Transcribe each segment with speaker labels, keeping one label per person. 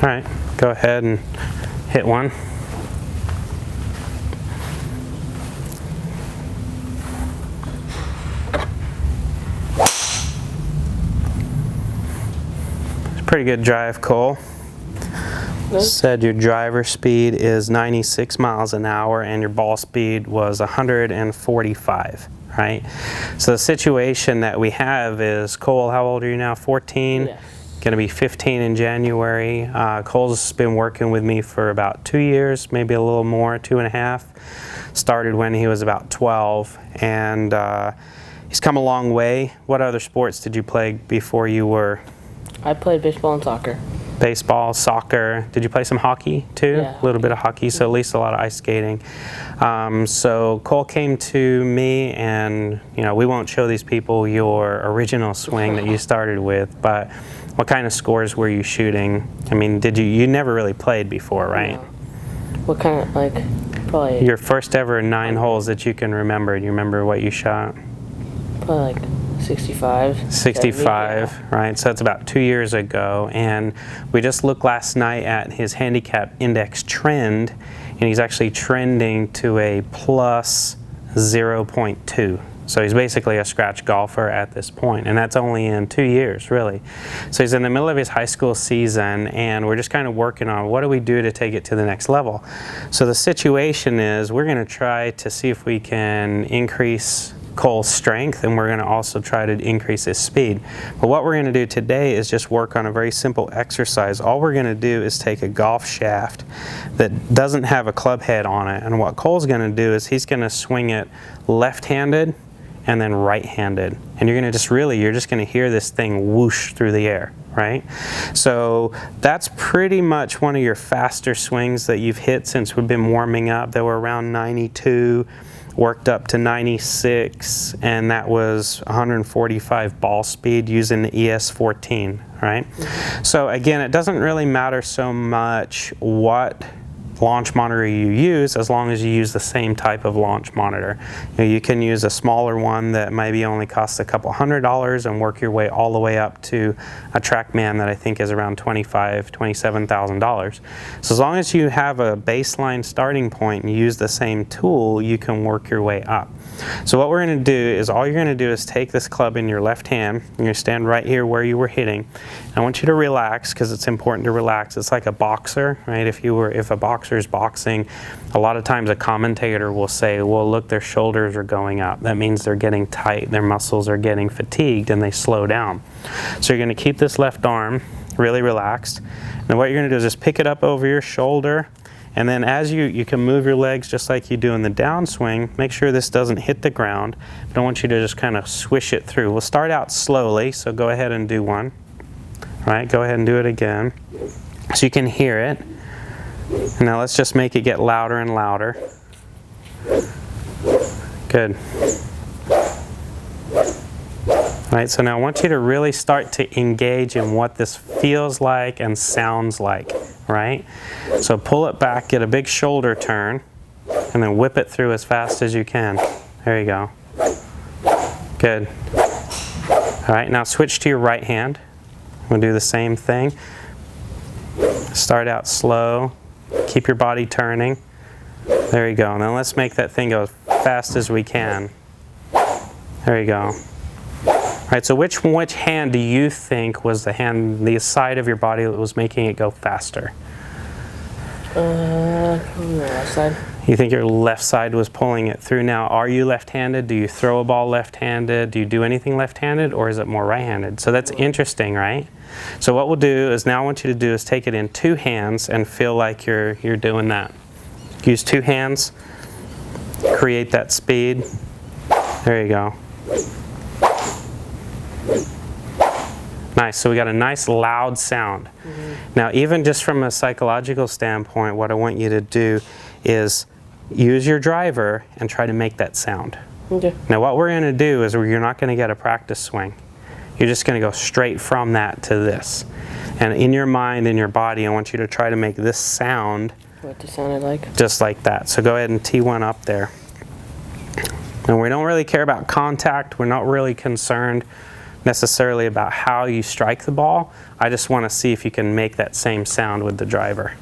Speaker 1: All right, go ahead and hit one. Pretty good drive, Cole. Said your driver speed is 96 miles an hour and your ball speed was 145, right? So the situation that we have is, Cole, how old are you now? 14?
Speaker 2: Yes.
Speaker 1: Going to be 15 in January. Cole's been working with me for about 2 years, maybe a little more, 2.5. Started when he was about 12, and he's come a long way. What other sports did you play before you were?
Speaker 2: I played baseball and soccer.
Speaker 1: Baseball, soccer. Did you play some hockey too?
Speaker 2: Yeah.
Speaker 1: A little bit of hockey, so at least a lot of ice skating. So Cole came to me, and we won't show these people your original swing that you started with, but what kind of scores were you shooting? I mean, you never really played before, right?
Speaker 2: No. What kind of, like, probably...
Speaker 1: Your first ever 9 holes that you can remember. Do you remember what you shot?
Speaker 2: Probably like 65.
Speaker 1: 65,
Speaker 2: 70, yeah.
Speaker 1: right? So that's about 2 years ago, and we just looked last night at his handicap index trend, and he's actually trending to a plus 0.2. So he's basically a scratch golfer at this point, and that's only in 2 years, really. So he's in the middle of his high school season, and we're just kind of working on what do we do to take it to the next level. So the situation is we're going to try to see if we can increase Cole's strength, and we're going to also try to increase his speed. But what we're going to do today is just work on a very simple exercise. All we're going to do is take a golf shaft that doesn't have a club head on it, and what Cole's going to do is he's going to swing it left-handed and then right-handed, and you're going to you're just going to hear this thing whoosh through the air, right? So that's pretty much one of your faster swings that you've hit since we've been warming up. They were around 92, worked up to 96, and that was 145 ball speed using the ES14, right? Mm-hmm. So again, it doesn't really matter so much what launch monitor you use, as long as you use the same type of launch monitor. You can use a smaller one that maybe only costs a couple $100 and work your way all the way up to a TrackMan that I think is around $27,000. So as long as you have a baseline starting point and you use the same tool, you can work your way up. So what we're going to do is, all you're going to do is take this club in your left hand. You're going to stand right here where you were hitting. I want you to relax, because it's important to relax. It's like a boxer, right? If a boxer is boxing, a lot of times a commentator will say, well, look, their shoulders are going up. That means they're getting tight, their muscles are getting fatigued, and they slow down. So you're going to keep this left arm really relaxed. And what you're going to do is just pick it up over your shoulder, and then as you can move your legs just like you do in the downswing. Make sure this doesn't hit the ground. But I want you to just kind of swish it through. We'll start out slowly, so go ahead and do one. All right, go ahead and do it again, so you can hear it. And now let's just make it get louder and louder. Good. All right, so now I want you to really start to engage in what this feels like and sounds like, right? So pull it back, get a big shoulder turn, and then whip it through as fast as you can. There you go. Good. All right, now switch to your right hand. We'll do the same thing. Start out slow. Keep your body turning. There you go. Now let's make that thing go as fast as we can. There you go. All right, so which hand do you think was the side of your body that was making it go faster?
Speaker 2: Probably the left side.
Speaker 1: You think your left side was pulling it through. Now, are you left-handed? Do you throw a ball left-handed? Do you do anything left-handed, or is it more right-handed? So that's interesting, right? So what we'll do is, now I want you to do is take it in 2 hands and feel like you're doing that. Use 2 hands, create that speed. There you go. Nice, so we got a nice loud sound. Mm-hmm. Now, even just from a psychological standpoint, what I want you to do is use your driver and try to make that sound. Okay. Now what we're going to do is, you're not going to get a practice swing. You're just going to go straight from that to this. And in your mind, in your body, I want you to try to make this sound.
Speaker 2: What it sounded like? Just
Speaker 1: like that. So go ahead and tee one up there. And we don't really care about contact. We're not really concerned. necessarily about how you strike the ball. I just want to see if you can make that same sound with the driver.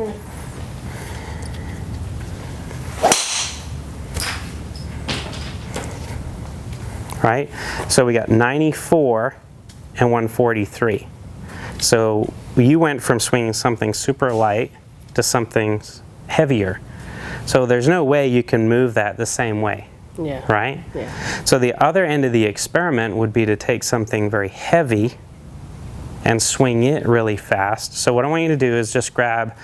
Speaker 1: Right? So we got 94 and 143. So you went from swinging something super light to something heavier. So there's no way you can move that the same way.
Speaker 2: Yeah.
Speaker 1: Right?
Speaker 2: Yeah.
Speaker 1: So the other end of the experiment would be to take something very heavy and swing it really fast. So what I want you to do is just grab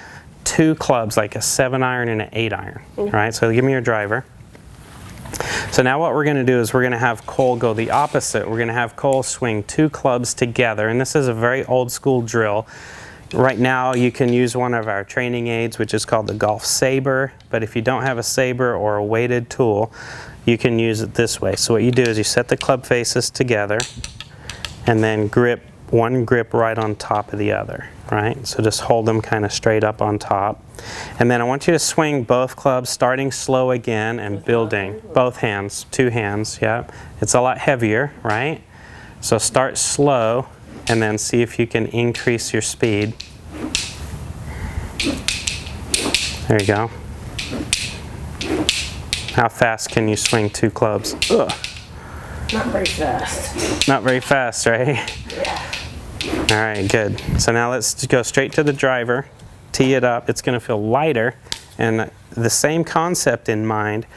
Speaker 1: 2 clubs, like a 7-iron and an 8-iron. Right? So give me your driver. So now what we're going to do is we're going to have Kohl go the opposite. We're going to have Kohl swing 2 clubs together, and this is a very old school drill. Right now you can use one of our training aids, which is called the Golf Saber, but if you don't have a Saber or a weighted tool, you can use it this way. So what you do is you set the club faces together and then grip one grip right on top of the other, right? So just hold them kind of straight up on top. And then I want you to swing both clubs, starting slow again and building. Both hands, 2 hands, yeah. It's a lot heavier, right? So start slow and then see if you can increase your speed. There you go. How fast can you swing 2 clubs? Ugh.
Speaker 2: Not very fast.
Speaker 1: Not very fast, right?
Speaker 2: Yeah.
Speaker 1: All right, good. So now let's go straight to the driver, tee it up. It's going to feel lighter, and the same concept in mind.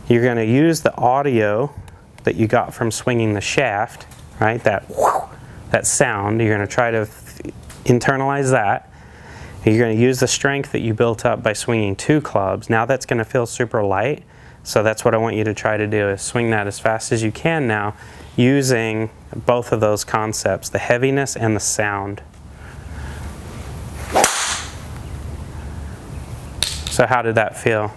Speaker 1: You're going to use the audio that you got from swinging the shaft, right? That sound. You're going to try to internalize that. You're going to use the strength that you built up by swinging 2 clubs. Now that's going to feel super light. So that's what I want you to try to do, is swing that as fast as you can now, using both of those concepts, the heaviness and the sound. So how did that feel?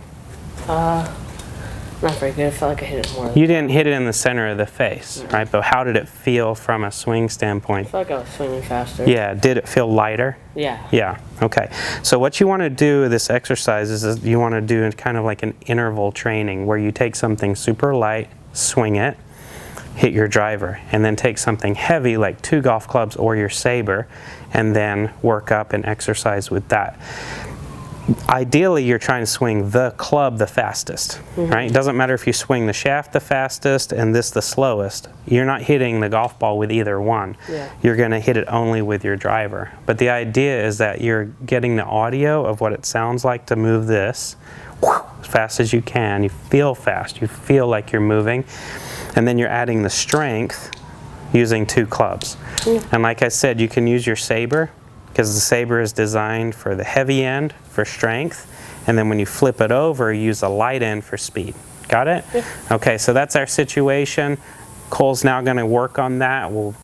Speaker 2: Not very good. I felt like I hit it more.
Speaker 1: You didn't hit it in the center of the face, right? But how did it feel from a swing
Speaker 2: I
Speaker 1: standpoint?
Speaker 2: felt like I was swinging faster.
Speaker 1: Yeah, did it feel lighter?
Speaker 2: Yeah.
Speaker 1: Yeah, okay. So what you want to do with this exercise is you want to do kind of like an interval training where you take something super light, swing it, hit your driver, and then take something heavy like 2 golf clubs or your Saber, and then work up and exercise with that. Ideally, you're trying to swing the club the fastest, right? It doesn't matter if you swing the shaft the fastest and this the slowest. You're not hitting the golf ball with either one.
Speaker 2: Yeah.
Speaker 1: You're going to hit it only with your driver. But the idea is that you're getting the audio of what it sounds like to move this as fast as you can. You feel fast. You feel like you're moving. And then you're adding the strength using 2 clubs. And like I said, you can use your Saber, because the Saber is designed for the heavy end for strength, and then when you flip it over, use the light end for speed. Got it? Yeah. Okay, so that's our situation. Kohl's now going to work on that. We'll